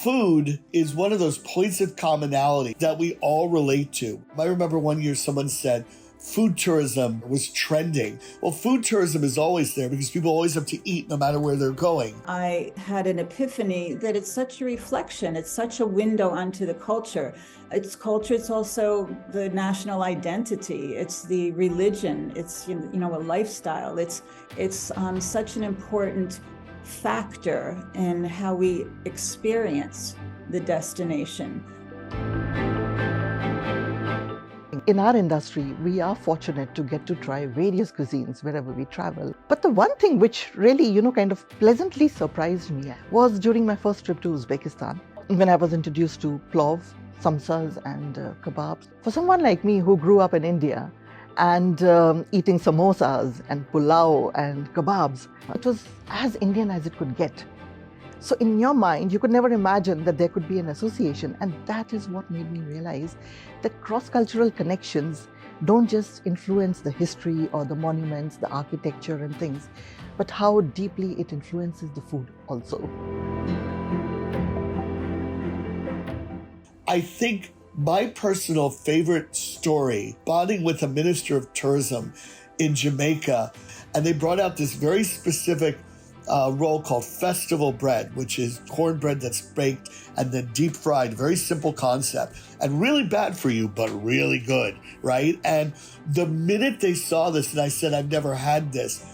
food is one of those points of commonality that we all relate to. I remember one year someone said, food tourism was trending. Well, food tourism is always there because people always have to eat no matter where they're going. I had an epiphany that it's such a reflection. It's such a window onto the culture. It's culture. It's also the national identity. It's the religion. It's, you know, a lifestyle. It's such an important factor in how we experience the destination. In our industry, we are fortunate to get to try various cuisines wherever we travel. But the one thing which really, kind of pleasantly surprised me was during my first trip to Uzbekistan, when I was introduced to plov, samsas and kebabs. For someone like me who grew up in India and eating samosas and pulao and kebabs, it was as Indian as it could get. So in your mind, you could never imagine that there could be an association, and that is what made me realize that cross-cultural connections don't just influence the history or the monuments, the architecture and things, but how deeply it influences the food also. I think my personal favorite story, bonding with a minister of tourism in Jamaica, and they brought out this very specific roll called festival bread, which is cornbread that's baked and then deep fried. Very simple concept and really bad for you, but really good, right? And the minute they saw this and I said, I've never had this,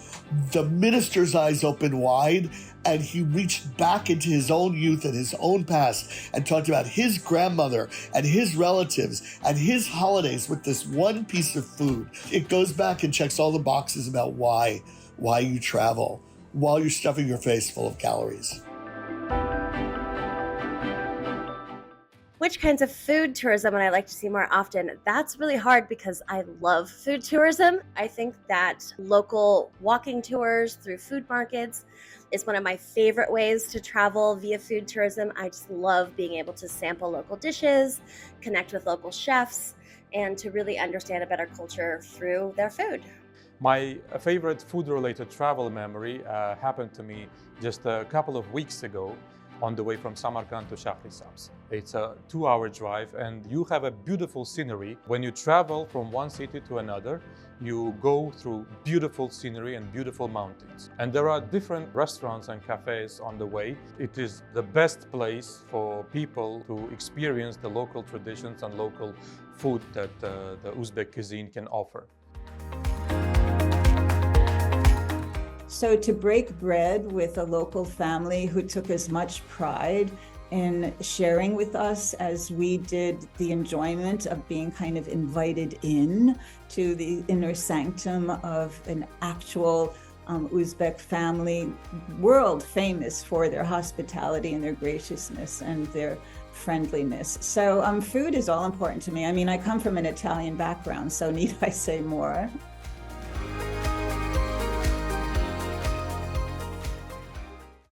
the minister's eyes opened wide and he reached back into his own youth and his own past and talked about his grandmother and his relatives and his holidays with this one piece of food. It goes back and checks all the boxes about why you travel while you're stuffing your face full of calories. Which kinds of food tourism would I like to see more often? That's really hard because I love food tourism. I think that local walking tours through food markets is one of my favorite ways to travel via food tourism. I just love being able to sample local dishes, connect with local chefs, and to really understand a better culture through their food. My favorite food-related travel memory happened to me just a couple of weeks ago on the way from Samarkand to Shahrisabz. It's a 2-hour drive and you have a beautiful scenery. When you travel from one city to another, you go through beautiful scenery and beautiful mountains. And there are different restaurants and cafes on the way. It is the best place for people to experience the local traditions and local food that the Uzbek cuisine can offer. So to break bread with a local family who took as much pride in sharing with us as we did the enjoyment of being kind of invited in to the inner sanctum of an actual Uzbek family, world famous for their hospitality and their graciousness and their friendliness. So food is all important to me. I mean, I come from an Italian background, so need I say more?